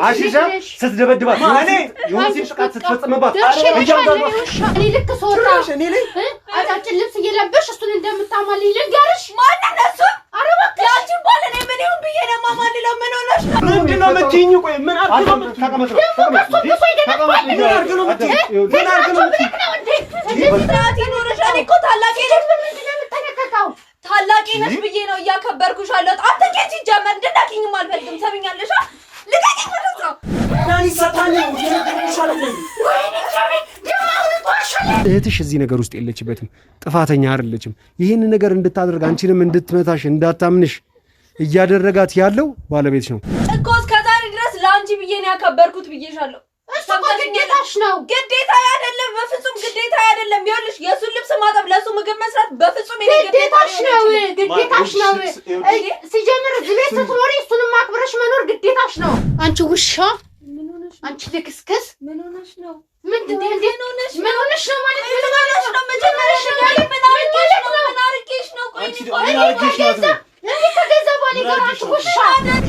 عشيشة ستدبدبات ماني يومسي شقات ستفصمبات እኔ ልክ ሶራ አጫጭ ልብስ እየለበሽ እሱን እንደምታማልኝ ልንገርሽ ማን ነሱ አረባክ ያቺ ባለ ነኝ ምን ይሁን ብዬ ነው ማማልለው ምን ሆነሽ ነው ምንድነው የምትይኝ ቆይ ምን አርገው ተቀመጥ ምን አርገው እናቴ ኖርሽ እኔ እኮ ታላቄ ነሽ ምንድነው የምትተነከከው ታላቄ ነሽ ብዬ ነው እያከበርኩሽ አለሁት አትንኬጂ ጀመር እንድናኪኝም አልፈልግም ሰብኛለሽ ልቀቂኝ ወደዛ ናኒ ሰታኝ እህትሽ እዚህ ነገር ውስጥ የለችበትም ጥፋተኛ አይደለችም ይሄን ነገር እንድታደርግ አንቺንም እንድትመታሽ እንዳታምንሽ እያደረጋት ያለው ባለቤትሽ ነው እኮ እስከዛሬ ድረስ ላንቺ ብዬ ነው ያከበርኩት ብዬሻለሁ እሱ ግዴታሽ ነው ግዴታ አይደለም በፍጹም ግዴታ አይደለም ይኸውልሽ የሱን ልብስ ማጠብ ለሱ ምግብ መስራት በፍጹም ግዴታሽ ነው ሲጀምር እዚህ ቤት ስትኖሪ እሱንም ማክበርሽ መኖር ግዴታሽ ነው አንቺ ውሻ ምን ሆነሽ አንቺ ልክስክስ ምን ሆነሽ ነው ምንድነው ምን ሆነሽ ነው ማለት ምን ሆነሽ ነው መጀመሪያ ምን አርጌሽ ነው ቆይ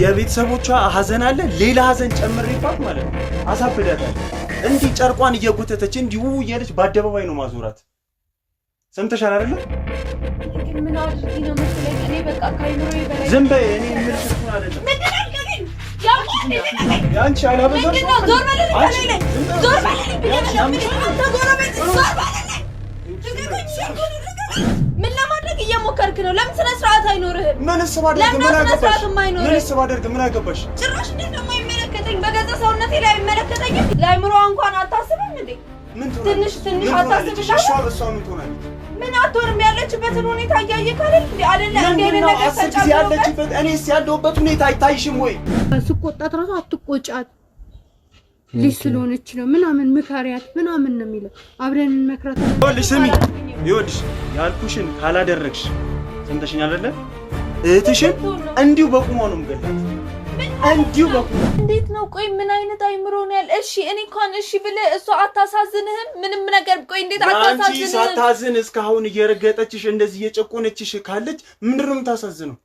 የቤተሰቦቿ ሐዘን አለ ሌላ ሐዘን ጨምሬባት ማለት ነው አሳብዳታል እንዲህ ጨርቋን እየጎተተች እንዲሁ እያለች በአደባባይ ነው ማዞራት ሰምተሻል አይደል ምን አድርጊ ነው መሰለኝ እኔ በቃ ካይኖሬ በላይ ዝም በይ እኔ ምን ልትሆን አይደለም ያንቺ አላበዛሽ ነው ዞር በለልኝ ከሌለ ዞር በለልኝ ዞር በለልኝ ምን ለማድረግ እየሞከርክ ነው ለምን ስነ ስርዓት አይኖርህም ምን ስባደርግ ምን አገባሽ ጭራሽ እንዴት ነው የማይመለከተኝ በገዛ ሰውነቴ ላይ አይመለከተኝም ለአይምሮ እንኳን አታስብም እንዴ ትንሽ አታስብሽ እሷ ምን ትሆናለች ምን አትሆንም ያለችበትን ሁኔታ እያየህ አይደል እንዴ ነገር ተጫውተሽ ያለችበት እኔስ ያለሁበት ሁኔታ አይታይሽም ወይ ስቆጣት ራሱ አትቆጫት ልጅ ስለሆነች ነው ምናምን ምካሪያት ምናምን ነው የሚለው አብረን እንመክራት ይኸውልሽ ስሚ ይኸውልሽ ያልኩሽን ካላደረግሽ ሰምተሽኝ አይደለ እህትሽን እንዲሁ በቁሟ ነው የምገላት እንዲሁ በቁሟ እንዴት ነው ቆይ ምን አይነት አይምሮ ነው ያለ እሺ እኔ እንኳን እሺ ብለህ እሷ አታሳዝንህም ምንም ነገር ቆይ እንዴት አታሳዝንህም አንቺ ሳታዝን እስካሁን እየረገጠችሽ እንደዚህ እየጨቆነችሽ ካለች ምንድን ነው የምታሳዝነው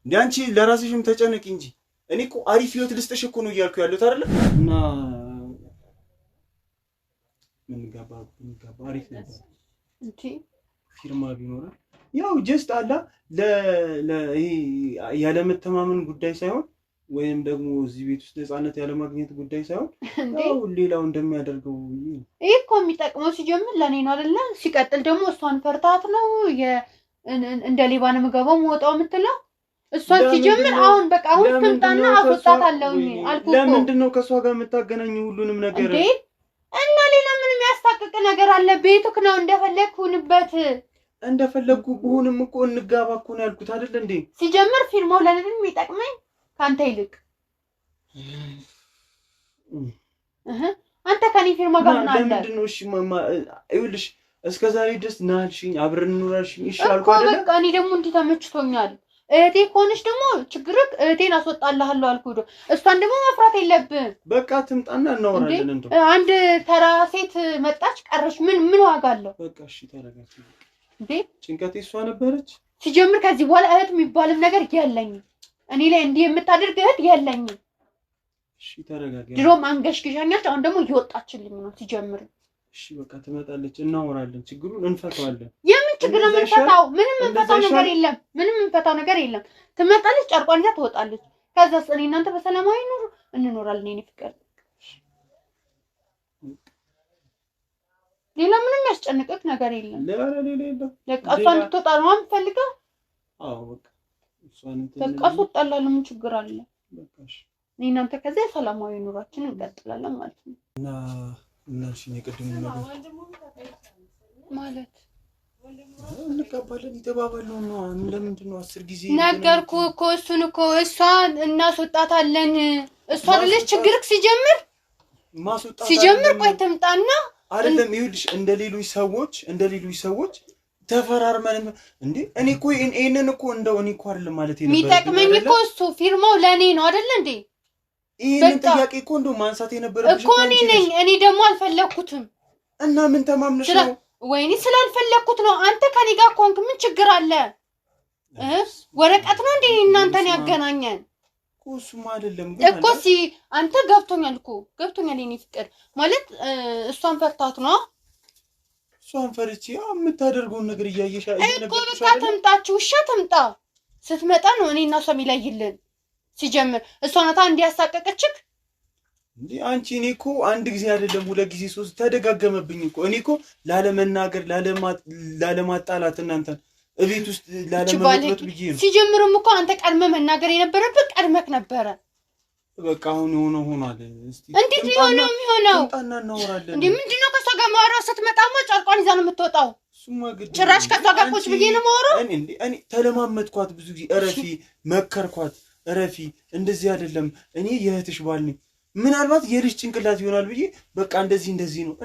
እንዴ አንቺ ለራስሽም ተጨነቂ እንጂ እኔ እኮ አሪፍ ህይወት ልስጥሽ እኮ ነው እያልኩ ያለሁት አይደለ እና ምን ጋባ አሪፍ ነበር እንዴ ፊርማ ቢኖር ያው ጀስት አላ ይሄ ያለ መተማመን ጉዳይ ሳይሆን ወይም ደግሞ እዚህ ቤት ውስጥ ነፃነት ያለ ማግኘት ጉዳይ ሳይሆን ያው ሌላው እንደሚያደርገው ይሄ እኮ የሚጠቅመው ሲጀምር ለኔ ነው አይደለ ሲቀጥል ደግሞ እሷን ፈርታት ነው እንደ ሌባን መገባው ወጣው የምትለው እሷን ሲጀምር አሁን በቃ አሁን ትምጣና አስወጣታለሁ አልኩ ለምንድን ነው ከሷ ጋር የምታገናኙ ሁሉንም ነገር እንዴ እና ሌላ ምንም ያስታቀቅ ነገር አለ ቤቱክ ነው እንደፈለግኩንበት እንደፈለግኩ ብሆንም እኮ እንጋባ እኮ ነው ያልኩት አይደል እንዴ ሲጀምር ፊርማው ለኔ የሚጠቅመኝ ካንተ ይልቅ አንተ ከኔ ፊርማ ጋር ምን አለ ለምንድን ነው እሺ ይኸውልሽ እስከዛሬ ድረስ ናልሽኝ አብረን እንኖራልሽኝ እሺ አልኩ አይደል በቃ እኔ ደግሞ እንዲህ ተመችቶኛል እህቴ ኮንሽ ደግሞ ችግርክ እህቴን አስወጣልሃለሁ አልኩዶ እሷን ደግሞ መፍራት የለብህም በቃ ትምጣና እናወራለን እንደው አንድ ተራ ሴት መጣች ቀረሽ ምን ዋጋ አለው በቃ እሺ ተረጋጊ እንዴ ጭንቀቴ እሷ ነበረች ሲጀምር ከዚህ በኋላ እህት የሚባልም ነገር የለኝም እኔ ላይ እንዲህ የምታደርግ እህት የለኝም እሺ ተረጋጊ ድሮም አንገሽግሻኛች አሁን ደግሞ እየወጣችልኝ ነው ሲጀምር እሺ በቃ ትመጣለች እናወራለን ችግሩን እንፈታዋለን የምን ችግር ነው የምንፈታው ምንም እንፈታው ነገር የለም ትመጣለች ጨርቋን ይዛ ትወጣለች ከዛ እኔ እናንተ በሰላማዊ ኑሮ እንኖራለን የኔ ፍቅር ሌላ ምንም ያስጨንቅክ ነገር የለም ሌላ የለም በቃ እሷን እንድትወጣ ነው የምፈልገው አዎ በቃ እሷን በቃ ትወጣላለች ምን ችግር አለ በቃ እሺ እኔ እናንተ ከዛ ሰላማዊ ኑሯችንን እንቀጥላለን ማለት ነው እና እሺ የቅድም ነገር ማለት እንቀበልን ይተባባለው ነው ለምንድን ነው 10 ጊዜ ነገርኩ እኮ እሱን እኮ እሷን እናስወጣታለን እሷ አይደለች ችግርክ ሲጀምር ቆይ ትምጣና አይደለም ይኸውልሽ እንደ ሌሎች ሰዎች ተፈራርመን እንዴ እኔ እኮ እኔን እኮ እንደው እኔ እኮ አይደለም ማለት ነው የሚጠቅመኝ እኮ እሱ ፊርማው ለኔ ነው አይደል እንዴ ይሄን ጥያቄ እኮ እንደው ማንሳት የነበረብሽ እኮ እኔ ደግሞ አልፈለኩትም እና ምን ተማምነሽ ነው ወይኔ ስላልፈለኩት ነው። አንተ ከኔ ጋር ኮንክ ምን ችግር አለ? ወረቀት ነው እንዴ እናንተን ያገናኘን? እሱማ አይደለም ግን እኮ አንተ ገብቶኛል የኔ ፍቅር ማለት እሷን ፈርታት ነው። እሷን ፈርቼ የምታደርገውን ነገር እያየሽ እኮ በቃ ተምጣችሁ ውሻ ተምጣ ስትመጣ ነው እኔና እሷ የሚለይልን። ሲጀምር እሷ ናታ እንዲያሳቀቀችክ እንዴ አንቺ። እኔ እኮ አንድ ጊዜ አይደለም 2 ጊዜ 3 ተደጋገመብኝ እኮ። እኔ እኮ ላለመናገር ላለማጣላት እናንተን እቤት ውስጥ ላለመመጥበት ብዬ ነው። ሲጀምርም እኮ አንተ ቀድመህ መናገር የነበረብህ ቀድመህ ነበረ። በቃ አሁን ሆኗል። እስቲ እንዴት ሊሆነው የሚሆነው? እንጣና እናወራለን። እንዴ ምንድነው ከሷ ጋር ማውራት? ስትመጣማ ጨርቋን ይዛ ነው የምትወጣው። እሱማ ግድ ጭራሽ ከሷ ጋር ቁጭ ብዬ ነው የማወራው። እኔ ተለማመጥኳት ብዙ ጊዜ። እረፊ መከርኳት፣ እረፊ እንደዚህ አይደለም እኔ የእህትሽ ባል ነኝ። ምናልባት የልጅ ጭንቅላት ይሆናል ብዬ በቃ እንደዚህ ነው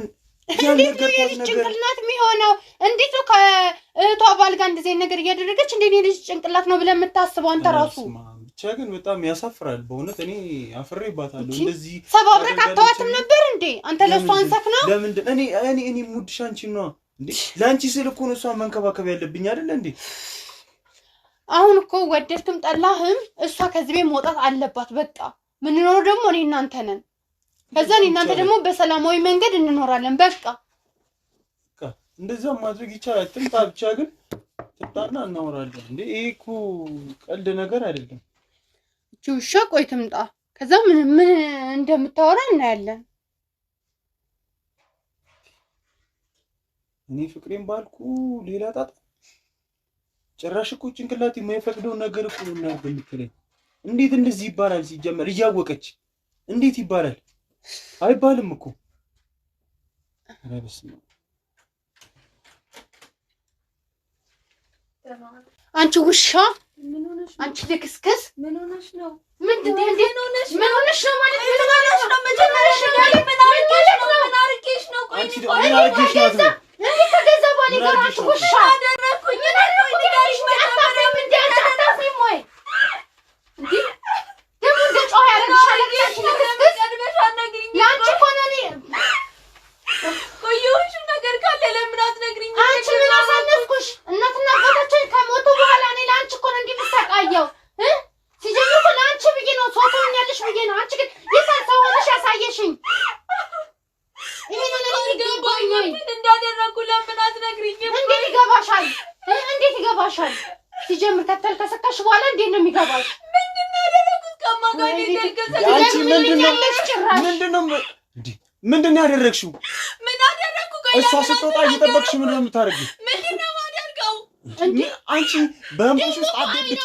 እንዴት ነው የልጅ ጭንቅላት የሚሆነው? እንዴት ነው ከእህቷ ባል ጋር እንደዚህ ነገር እያደረገች እንዴት ነው የልጅ ጭንቅላት ነው ብለህ የምታስበው አንተ ራሱ? ብቻ ግን በጣም ያሳፍራል በእውነት። እኔ አፍሬባታለሁ። እንደዚህ ሰባብረክ አታዋትም ነበር እንዴ አንተ? ለእሷ አንሰክ ነው። ለምንድን እኔ ሙድሽ አንቺን ነው እንዴ? ለአንቺ ስል እኮ ነው እሷን መንከባከብ ያለብኝ አይደለ እንዴ? አሁን እኮ ወደድክም ጠላህም እሷ ከዚህ ቤት መውጣት አለባት። በቃ ምንኖረው ደግሞ እኔ እናንተ ነን። ከዛ እናንተ ደግሞ በሰላማዊ መንገድ እንኖራለን። በቃ እንደዛ ማድረግ ይቻላል። ትምጣ ብቻ ግን ትምጣና እናወራለን። እንዴ ይሄ እኮ ቀልድ ነገር አይደለም። እቺ ውሻ ቆይ ትምጣ፣ ከዛ ምን እንደምታወራ እናያለን። እኔ ፍቅሬን ባልኩ ሌላ ጣጣ። ጭራሽ እኮ ጭንቅላት የማይፈቅደው ነገር እኮ ነው እናርግ የምትለኝ። እንዴት እንደዚህ ይባላል? ሲጀመር እያወቀች እንዴት ይባላል? አይባልም እኮ። ኧረ በስመ አብ። አንቺ ውሻ፣ አንቺ ልክስክስ ምን ሆነሽ ነው? ምንድን ነው እንዴ? ምን ሆነሽ ነው ማለት ምን ሆነሽ ነው? መጀመሪያ ምን አርጌሽ ነው? ቆይ ምን አርጌሽ ነው? እኔ ከገዛ ባሌ ጋር አንቺ ውሻ አደረኩኝ። ደግሞ እንደ ጮህ ያደረግሻል። ለአንቺ እኮ ነው እኔ ቆየሁሽ ነገር ካለ ለምን አትነግሪኝ? አንቺ ምን አሳነፍኩሽ? እናትና አባታችን ከሞቱ በኋላ እኔ ለአንቺ እኮ ነው እንደምሰቃየው። ሲጀምር እኮ ለአንቺ ብዬ ነው ሰው ትሆኛለሽ ብዬ ነው። አንቺ ግን የታል ሰው ሆነሽ ያሳየሽኝ? ይሄንን ይገባኝ ነው እንዳደረኩ ለምን አትነግሪኝም? እንዴት ይገባሻል? እንዴት ይገባሻል? ሲጀምር ከተልከሰከሽ በኋላ እንዴት ነው የሚገባሽ? ምንድነው ያደረኩት? ከማጋዴ አንቺ ምንድነው ያደረግሽው? ምን አደረኩ? እሷ ስትወጣ እየጠበቅሽ ምንድን ነው የምታደርጊው? ምንድነው ማደርገው? አንቺ በእንቡሽ ውስጥ አትደብቂ።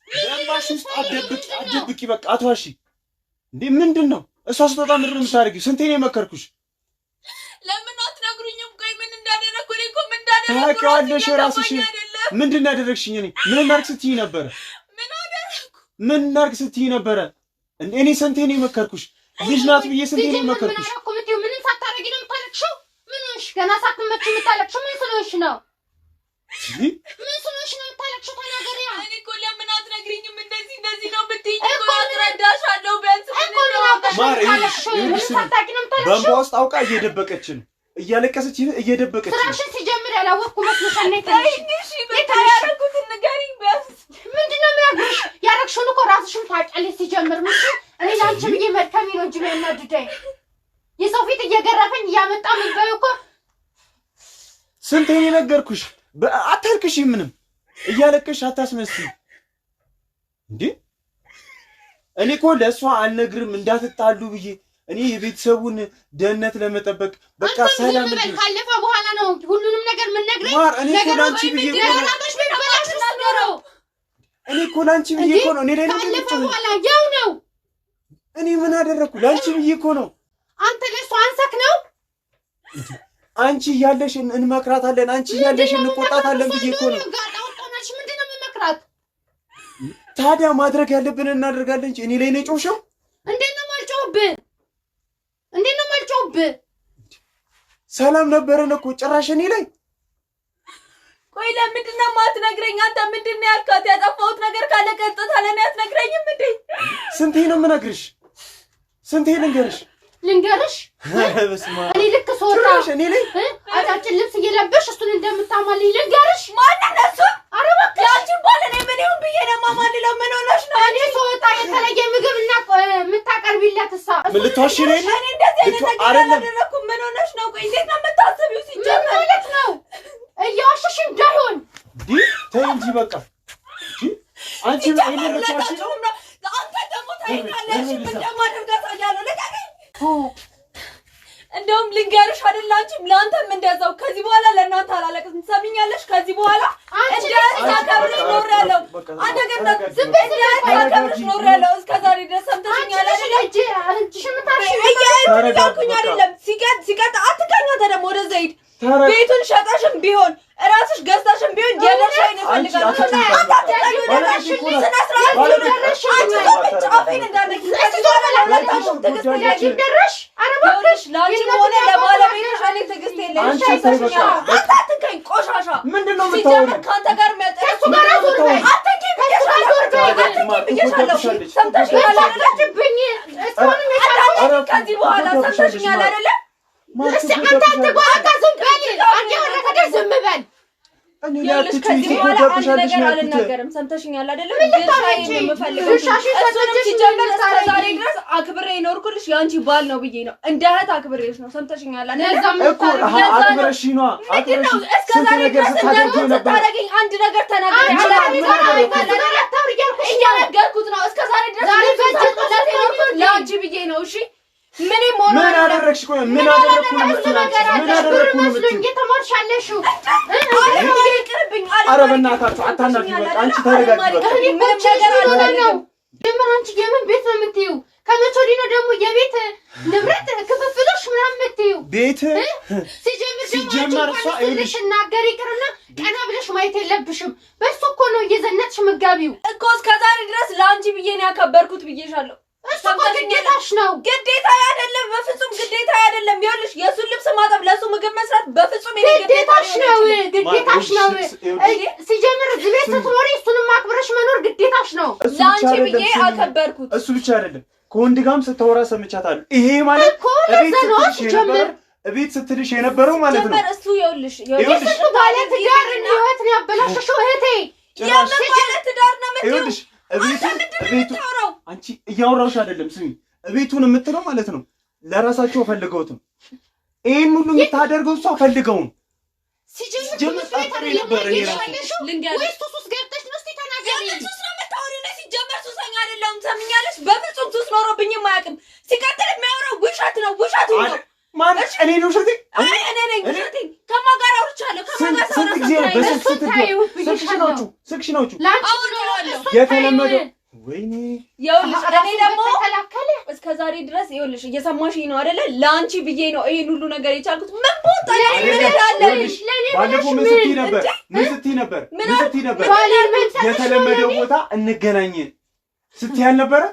በእንባሽ ውስጥ አትደብቂ። በቃ አትዋሺ። እንዴ ምንድን ነው? እሷ ስትወጣ ምንድን ነው የምታደርጊው? ስንቴ ነው የመከርኩሽ? ለምን አትነግሩኝም? ቆይ ምን እንዳደረኩ እኔ እኮ ምን እንዳደረኩ ታውቂዋለሽ ራስሽ። ምንድን ነው ያደረግሽኝ? እኔ ምን እናድርግ ስትይኝ ነበረ? ምን እናድርግ ስትይኝ ነበረ? እኔ ስንቴ ነው የመከርኩሽ? ልጅ ናት ብዬ ስንቴ ነው የመከርኩሽ? ምን ሳታረጊ ነው የምታለቅሽው? ምን ሆንሽ? ገና ሳትመጪ የምታለቅሽው ምን ስለሆንሽ ነው? ምን ስለሆንሽ ነው የምታለቅሽው? ተናገሪያ። እኔ እኮ ለምን አትነግሪኝም? እንደዚህ ነው ብትይኝ እኮ አስረዳሻለሁ። ቢያንስ ማር በእንባ ውስጥ አውቃ እየደበቀች ነው፣ እያለቀሰች እየደበቀች ነው። ስራሽን ሲጀምር ያላወቅኩ መስሎሻል። ያደረኩትን ንገሪኝ ቢያንስ። ምንድን ነው የሚያግርሽ? ያደረግሽውን እኮ ራስሽን ታውቂያለሽ። ሲጀምር እኔ ለአንቺ ብዬ መድከሜ ነው እንጂ የሚያናድደኝ የሰው ፊት እየገረፈኝ እያመጣ ምንበዩ እኮ። ስንቴ ነው የነገርኩሽ? አታልቅሽ፣ ምንም እያለቅሽ አታስመስይ እንዴ። እኔ እኮ ለእሷ አልነግርም እንዳትጣሉ ብዬ እኔ የቤተሰቡን ደህንነት ለመጠበቅ በቃ ሰላም እንዴ። ካለፈ በኋላ ነው ሁሉንም ነገር ምን ነግረኝ። ማር እኔ እኮ ላንቺ ብዬ እኮ ነው። እኔ ላይ ካለፈ በኋላ ያው ነው። እኔ ምን አደረኩ? ላንቺ ብዬ እኮ ነው። አንተ ለእሷ አንሰክ ነው። አንቺ እያለሽ እንመክራታለን፣ አንቺ እያለሽ እንቆጣታለን ብዬ እኮ ነው። ምንድን ነው የምመክራት? ታዲያ ማድረግ ያለብን እናደርጋለን እንጂ እኔ ላይ ነው የጮሽው። እንዴት ነው የማልጮህብህ? ሰላም ነበረን እኮ ጭራሽ እኔ ላይ። ቆይ ለምንድን ነው የማትነግረኝ? አንተ ምንድን ነው ያልካት? ያጠፋሁት ነገር ካለ ቀጥታ ለእኔ አትነግረኝም እንዴ? ስንቴ ነው የምነግርሽ? ስንቴ ልንገርሽ? ልንገርሽ እኔ ልክ ሶታ እኔ ላይ አጫጭር ልብስ እየለበሽ እሱን እንደምታማልኝ ልንገርሽ። ማንን እሱ? ኧረ እባክሽ ያንቺን ባል እኔ ምን ይሁን ብዬ ነው የማማልለው? ምን ሆነሽ ነው? እኔ ሶታ የተለየ ምግብ እና የምታቀርቢለት እሳ ምን ልትዋሺ ነው? እኔ እንደዚህ አይነት ነገር አላደረኩም። ምን ሆነሽ ነው? ቆይ እንዴት ነው የምታስቢው? ሲጀመር ምን ማለት ነው? እየዋሸሽ እንዳይሆን ተይ እንጂ በቃ አንቺ ምን ልትዋሺ ነው? አንተ ደግሞ ታይኛለሽ እንደማደርጋት አያለሁ። ለቀቀኝ። እንደውም ልንገርሽ አይደል አንቺም ለአንተም እንደዛው ከዚህ በኋላ ለእናንተ አላለቅም። ትሰሚኛለሽ? ከዚህ በኋላ እንዳታከብርሽ ኖሬያለሁ። አንተ ግን ዝም በይ እንዳታከብርሽ ኖሬያለሁ። እስከ ዛሬ ድረስ ሰምተሽኛል አይደል? እጅሽን ታርሽ እያልኩኝ አይደለም። ሲቀጥ አትቀኝ። አንተ ደግሞ ወደዛ ሂድ። ቤቱን ሸጠሽም ቢሆን እራስሽ ገዝተሽም ቢሆን የደርሻዬን እፈልጋለሁ። ለአንቺም ሆነ ለባለቤትሽ እኔ ትዕግስት የለኝም። አታትንከኝ ቆሻሻ። ሲጀምር ከአንተ ጋር ከዚህ በኋላ ሰምተሽኛል አይደለ? ይኸውልሽ ከዚህ በኋላ አንድ ነገር አልናገርም። ሰምተሽኛል አይደለም? ድርሻዬን የምፈልገው እሱንም ሲጀምር እስከ ዛሬ ድረስ አክብሬ የኖርኩልሽ የአንቺ ባል ነው ብዬ ነው። እንደ እህት አክብሬሽ ነው። ሰምተሽኛል አይደለም? አክብረሽ ነው እስከ ዛሬ ድረስ እንደዚህ ስታደርጊኝ አንድ ነገር ተናግሬ እያነገርኩት ነው። እስከ ዛሬ ድረስ ለአንቺ ብዬ ነው። እሺ ምን አደረግሽ? ቆይ ምን አደረግኩ ነው የምትይው? እየተማርሻለሽ ኧረ በእናታችሁ አታናግሪኝ። በቃ አንቺ ተረጋጊ። በቃ ጀምር። አንቺ የምን ቤት ነው የምትይው? ከመቼ ወዲህ ነው ደግሞ የቤት ንብረት ክፍፍሎሽ ምናምን የምትይው? ቤት ሲጀምር እሷ ይኸውልሽ እናገር ይቅርና ቀና ብለሽ ማየት የለብሽም። በሱ እኮ ነው እየዘነጥሽ ምጋቢው እኮ እስከ ዛሬ ድረስ ለአንቺ ብዬ ነው ያከበርኩት ብዬሻለሁ። እሱ እኮ ግዴታሽ ነው። ግዴታ አይደለም፣ በፍጹም ግዴታ አይደለም። ይኸውልሽ የእሱን ልብስ ማጠብ፣ ለእሱ ምግብ መስራት በፍጹም ግዴታሽ ነው። ግዴታሽ ነው። ሲጀምር እዚህ ቤት ስትኖሪ እሱንም ማክበረሽ መኖር ግዴታሽ ነው። ለአንቺ ብዬ አከበርኩት። እሱ ብቻ አይደለም፣ ከወንድ ጋርም ስታወራ ሰምቻታለሁ። ይሄ ማለት እኮ ለዛ ነው ሲጀምር እቤት ስትልሽ የነበረው ማለት ነው። እሱ ይኸውልሽ የስንቱ ባለ ትዳር ህይወት ነው ያበላሸሽው እህቴ። የምን ባለ ትዳር ነው የምትይው? እቤቱ አንቺ እያወራሁሽ አይደለም። ስሚ እቤቱን የምትለው ማለት ነው ለራሳቸው ፈልገውትም ይሄን ሁሉ የምታደርገው እሷ ፈልገውም ሲጀምር ልንገርሽ ሱሰኛ አይደለም። ሰምኛለሽ? በፍጹም ሱስ ኖሮብኝም አያውቅም። ሲቀጥል የሚያወራው ውሸት ነው። ውሸቱ ነው። ማነሽ? እኔ ነው ውሸቴ? እኔ ነኝ ውሸቴ። ከማን ጋር አውርቻለሁ? ከማን ጋር ስልክሽ ነው የተለመደው። ወይኔ ይኸውልሽ እኔ ደግሞ እስከ ዛሬ ድረስ ይኸውልሽ እየሰማሽኝ ነው አይደለ? ለአንቺ ብዬ ነው ይሄን ሁሉ ነገር የቻልኩት። ምን ቦታ ላይ ምን እላለሽ? ባለፈው ምን ስትይ ነበር? የተለመደው ቦታ እንገናኝ ስትይ አልነበረ?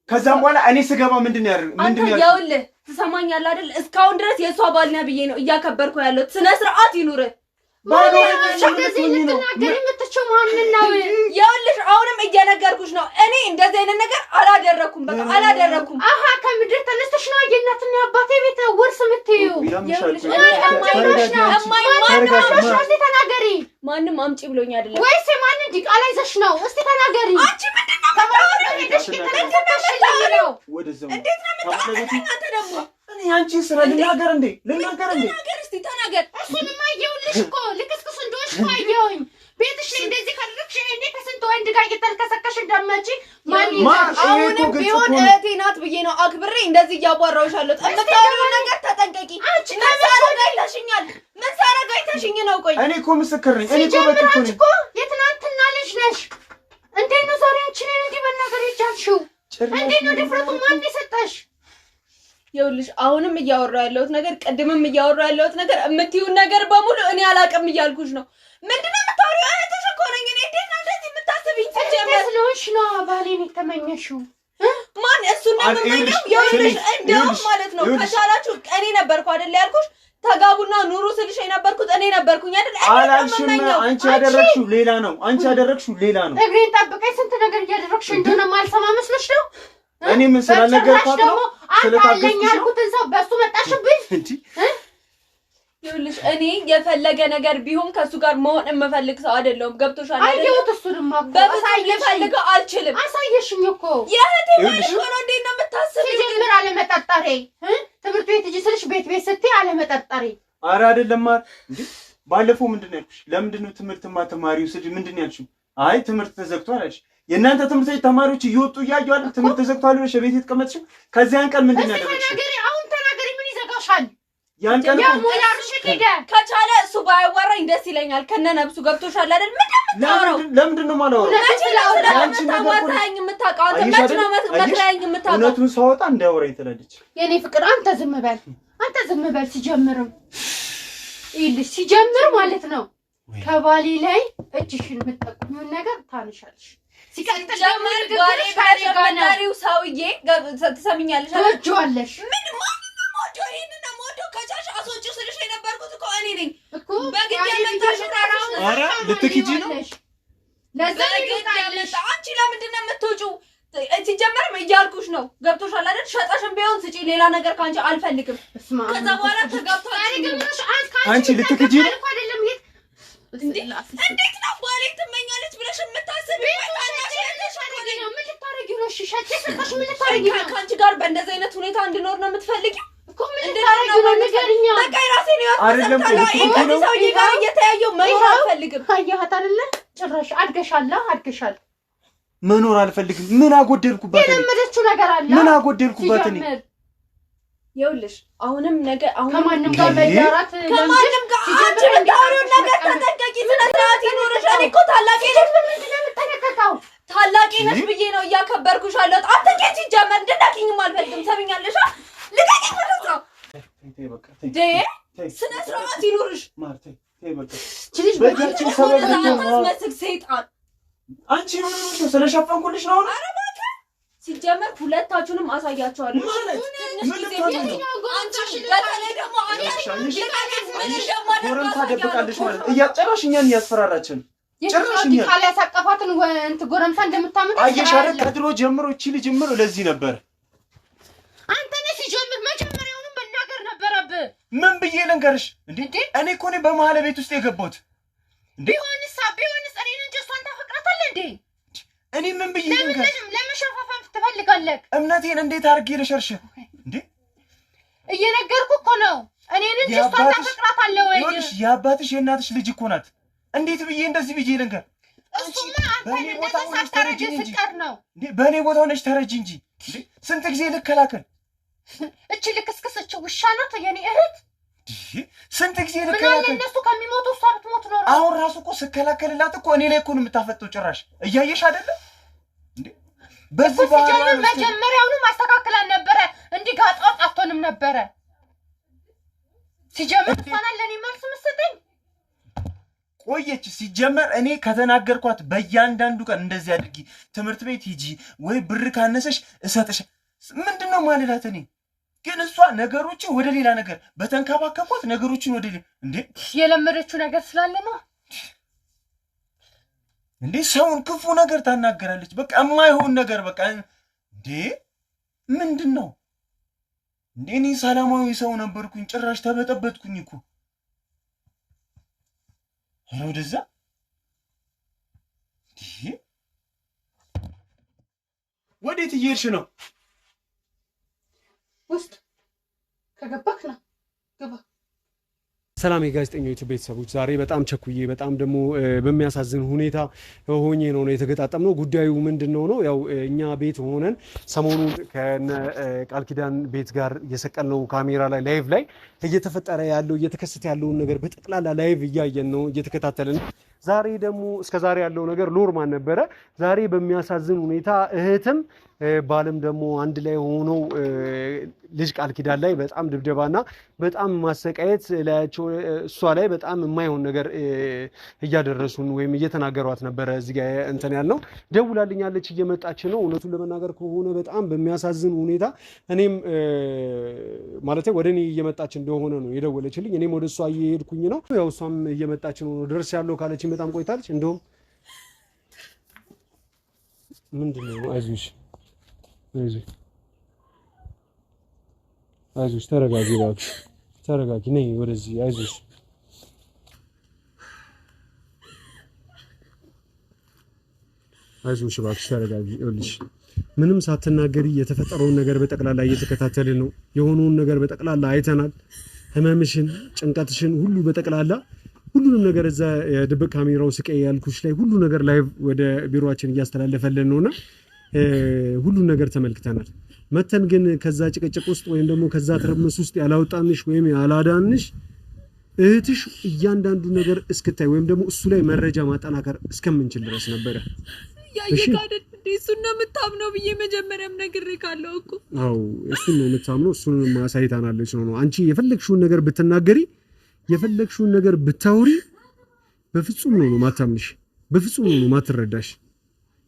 ከዛም በኋላ እኔ ስገባ ምንድን ነው ይኸውልህ ትሰማኛለህ አይደል? እስካሁን ድረስ የእሷ ባል ነህ ብዬ ነው እያከበርኩ ያለሁት። ስነ ስርዓት ይኑርህ። ይኸውልሽ አሁንም እየነገርኩሽ ነው። እኔ እንደዚህ አይነት ነገር አላደረኩም። በቃ አላደረኩም። አሃ ከምድር ተነስተሽ ነው የእናትና የአባቴ ቤት ውርስ የምትይው? ተናገሪ። ማንም አምጪ ብሎኝ አይደለም ወይስ ማንን ዲቃላ ይዘሽ ነው? እስቲ ተናገሪ። አንቺ ምንድን ነው የምታወሪው? እንዴት ነው የምታወሪው? አንተ ደግሞ አንቺ ስራ ልናገር እንዴ? እስቲ ተናገር። እሱንማ አየሁልሽ እኮ ልክስክስ እንደሆንሽ እኮ አየሁኝ። ቤትሽ ላይ እንደዚህ ካደረግሽ እኔ ከስንት ወንድ ጋር እየተልከሰከሽ እንደመጪ አሁንም ቢሆን እህቴ ናት ብዬ ነው አክብሬ እንደዚህ እያቧራሁሽ አለሁት። የምታወሪውን ነገር ተጠንቀቂ። ምን ሳረግ አይተሽኝ ነው? ቆይ እኔ እኮ ምስክር ነኝ። አንቺ እኮ የትናንትና ልጅ ነሽ። እንዴት ነው ዛሬ አንቺ ነኝ እንዲህ በናገር የቻልሽው? እንዴት ነው ድፍረቱ? ማን የሰጠሽ? ይኸውልሽ አሁንም እያወራሁ ያለሁት ነገር ቅድምም እያወራሁ ያለሁት ነገር የምትይውን ነገር በሙሉ እኔ አላውቅም እያልኩሽ ነው። ምንድነው የምታወሪው? እህትሽ እኮ ነኝ እኔ። እንዴት ነው እንደዚህ የምታስቢኝ? ስለሆንሽ ነው ባሌን የተመኘሽው? ማን እሱን ነው የምመኘው? ይኸውልሽ እንደውም ማለት ነው ከቻላችሁ እኔ ነበርኩ አይደል ያልኩሽ? ተጋቡና ኑሩ ስልሽ የነበርኩት እኔ ነበርኩኝ አይደል? አላልሽም? አንቺ ያደረግሽው ሌላ ነው። እግሬን ጠብቀኝ ስንት ነገር እያደረግሽ እንደሆነ ማልሰማ መስሎሽ ነው? እኔ ምን ስላልነገርኳት ነው ስለታገኝ ያልኩትን ሰው በሱ መጣሽብኝ እንዴ ይኸውልሽ እኔ የፈለገ ነገር ቢሆን ከሱ ጋር መሆን የምፈልግ ሰው አይደለም ገብቶሻል አይደል አየሁት እሱንማ በሳይፈልገው አልችልም አሳየሽኝ እኮ የእህቴ ልጅ ሆኖ እንዴት ነው የምታስቢው ሲጀምር አለመጠርጠሬ ትምህርት ቤት እጂ ስልሽ ቤት ስትይ አለመጠርጠሬ ኧረ አይደለም እንዴ ባለፈው ምንድን ነው ያልኩሽ ለምንድን ነው ትምህርት ማተማሪው ስል ምንድን ነው ያልሽው አይ ትምህርት ተዘግቷል አልሽ የእናንተ ትምህርት ቤት ተማሪዎች እየወጡ እያዩ አይደል ትምህርት ተዘግቷል ብለሽ ቤት የተቀመጥሽው ከዚያን ቀን ምንድን ነው ያደረግሽው አሁን ተናገሪ ምን ይዘጋሻል ያን ቀን ከቻለ እሱ ባያወራኝ ደስ ይለኛል ከነነብሱ ገብቶሻል አይደል ለምንድን ነው ማለት አንቺ ታዋታኝ የምታውቀው አንተ መች ነው መትራኝ የምታውቀው እውነቱን ሳወጣ እንዳያወራኝ ትላለች የኔ ፍቅር አንተ ዝም በል ሲጀምርም ይልሽ ሲጀምር ማለት ነው ከባሊ ላይ እጅሽን የምትጠቁሚውን ነገር ታንሻለሽ ሲቀጥል ጀመር ባሪ ባሪው ሰውዬ ትሰሚኛለሽ አለሽ ምን ሞዶ ይሄንን ሞዶ ከቻሽ አሶጭ ስልሽ የነበርኩት እኮ እኔ ነኝ እኮ በግድ ያመጣሽ ኧረ ልትክጂ ነው ለዛ አንቺ ለምንድን ነው የምትወጪው ሲጀመርም እያልኩሽ ነው ገብቶሻል አይደል ሸጣሽም ቢሆን ስጪ ሌላ ነገር ካንቺ አልፈልግም ከዛ በኋላ ተጋብቷል አንቺ ልትክጂ ነው እንዴት ነው ባሌ ትመኛለች ብለሽ የምታስቢው ከአንቺ ጋር በእንደዚህ አይነት ሁኔታ እንድኖር ነው የምትፈልጊው በቃ የራሴን ህይወት ሰውዬ ጋር እየተያየው መኖር አልፈልግም አየሃት አይደለ ጭራሽ አድገሻል መኖር አልፈልግም ምን አጎደልኩባት የለመደችው ነገር አለ ምን አጎደልኩባት እኔ ይኸውልሽ አሁንም ነገ አሁን ከማንም ጋር መዳራት ከማንም ጋር አንቺ የምታወሪው ነገር ተጠንቀቂ ስነ ስርዓት ይኖርሽ እኔ እኮ ታላቄ ነሽ ምንድን ነው የምትጠነቀቀው ታላቄ ነሽ ብዬ ነው እያከበርኩሽ አለሁት አትንኬች ጀመር እንድናኪኝም አልፈልግም ሰምኛለሽ ልቀቂኝ ወደዛ ስነ ስርዓት ይኖርሽ ልጅ በእጃችን ሰበብ ልትመስል ሰይጣን አንቺ ምን ነው ስለሸፈንኩልሽ ነው ኧረ እባክህ ሲጀመር ሁለታችሁንም አሳያችኋለሁ ጎረምሳ ደብቃለች ማለት እያጨራሽ እኛን እያስፈራራችን ጭራሽ እኛን ቃል ያሳቀፋትን ጎረምሳ እንደምታምጥ አየሽ አይደል ከድሮ ጀምሮ እቺ ልጅ ጀምሮ ለዚህ ነበር አንተ ነህ ሲጀምር መጀመሪያውንም መናገር ነበረብህ ምን ብዬ ልንገርሽ እንዴ እኔ እኮ ነኝ በመሀል ቤት ውስጥ የገባሁት እንዴ ቢሆንስ እኔን እንጂ እሷን ታፈቅራታለህ እንዴ እኔ ምን ብዬ ልንገርሽ ለመሸፋፈን ትፈልጋለህ እምነቴን እንዴት አድርጌ ልሸርሽ እንዴ እየነገርኩህ እኮ ነው እኔን እንጂ እሷን ታፈቅራታለህ ወይ ይኸውልሽ የአባትሽ የእናትሽ ልጅ እኮ ናት እንዴት ብዬ እንደዚህ ብዬ ልንገር እሱማ አንተ እንደተሳሳተ ታረጅ ፍቅር ነው እንዴ በእኔ ቦታ ሆነሽ ተረጂ እንጂ እንዴ ስንት ጊዜ ልከላከል እቺ ልክስክስ እቺ ውሻ ናት የኔ እህት ስንት ጊዜ ልከላከል ምን አለ እነሱ ከሚሞቱ እሷ ብትሞት ኖሮ አሁን ራሱ እኮ ስከላከልላት እኮ እኔ ላይ እኮ ነው የምታፈጠው ጭራሽ እያየሽ አይደለ እንዴ በዚህ ባለው መጀመሪያውንም ማስተካከላን ነበረ እንዲህ ጋጣው አጥቶንም ነበረ ሲጀምር ፈናለኔ መልስ መስጠኝ ቆየች ሲጀመር እኔ ከተናገርኳት በእያንዳንዱ ቀን እንደዚህ አድርጊ ትምህርት ቤት ሂጂ ወይ ብር ካነሰሽ እሰጥሽ ምንድነው ማለላት እኔ ግን እሷ ነገሮችን ወደ ሌላ ነገር በተንከባከቧት ነገሮችን ወደ ሌላ እንዴ የለመደችው ነገር ስላለ ነው እንዴ ሰውን ክፉ ነገር ታናገራለች በቃ የማይሆን ነገር በቃ እንዴ ምንድነው እንዴ እኔ ሰላማዊ ሰው ነበርኩኝ ጭራሽ ተበጠበጥኩኝ እኮ ወደዛ ወዴት እየሄድሽ ነው ውስጥ ከገባክ ነው ገባ ሰላም የጋዜጠኞች ቤተሰቦች ዛሬ በጣም ቸኩዬ በጣም ደግሞ በሚያሳዝን ሁኔታ ሆኜ ነው የተገጣጠምነው ጉዳዩ ምንድነው ነው ያው እኛ ቤት ሆነን ሰሞኑን ከነ ቃል ኪዳን ቤት ጋር የሰቀልነው ካሜራ ላይ ላይቭ ላይ እየተፈጠረ ያለው እየተከሰተ ያለውን ነገር በጠቅላላ ላይቭ እያየን ነው እየተከታተልን ዛሬ ደግሞ እስከ ዛሬ ያለው ነገር ኖርማል ነበረ ዛሬ በሚያሳዝን ሁኔታ እህትም ባለም ደግሞ አንድ ላይ ሆኖ ልጅ ቃል ኪዳን ላይ በጣም ድብደባና በጣም ማሰቃየት ላያቸው እሷ ላይ በጣም የማይሆን ነገር እያደረሱን ወይም እየተናገሯት ነበረ እዚህ ጋር እንትን ያልነው ደውላልኛለች እየመጣች ነው እውነቱን ለመናገር ከሆነ በጣም በሚያሳዝን ሁኔታ እኔም ማለት ወደኔ እየመጣች እንደሆነ ነው የደወለችልኝ እኔም ወደ እሷ እየሄድኩኝ ነው ያው እሷም እየመጣች ነው ድረስ ያለው ካለችኝ በጣም ቆይታለች እንደውም ምንድነው አይዞሽ አይዞሽ ተረጋጊ እባክሽ ተረጋጊ ነይ ወደዚህ አይዞሽ እባክሽ ተረጋጊ ይኸውልሽ ምንም ሳትናገሪ የተፈጠረውን ነገር በጠቅላላ እየተከታተልን ነው የሆነውን ነገር በጠቅላላ አይተናል ህመምሽን ጭንቀትሽን ሁሉ በጠቅላላ ሁሉንም ነገር እዛ የድብቅ ካሜራው ስቀይ ያልኩሽ ላይ ሁሉ ነገር ላይቭ ወደ ቢሮአችን እያስተላለፈልን ነውና ሁሉ ነገር ተመልክተናል መተን ግን ከዛ ጭቅጭቅ ውስጥ ወይም ደግሞ ከዛ ትርምስ ውስጥ ያላወጣንሽ ወይም ያላዳንሽ እህትሽ እያንዳንዱ ነገር እስክታይ ወይም ደግሞ እሱ ላይ መረጃ ማጠናከር እስከምንችል ድረስ ነበር ያየካደ እሱን ነው የምታምነው ብዬ መጀመሪያም ነግሬካለሁ እኮ አው እሱን ነው የምታምነው እሱን ማሳይታናለች ነው አንቺ የፈለግሽውን ነገር ብትናገሪ የፈለግሽውን ነገር ብታውሪ በፍጹም ነው ማታምንሽ በፍጹም ነው ማትረዳሽ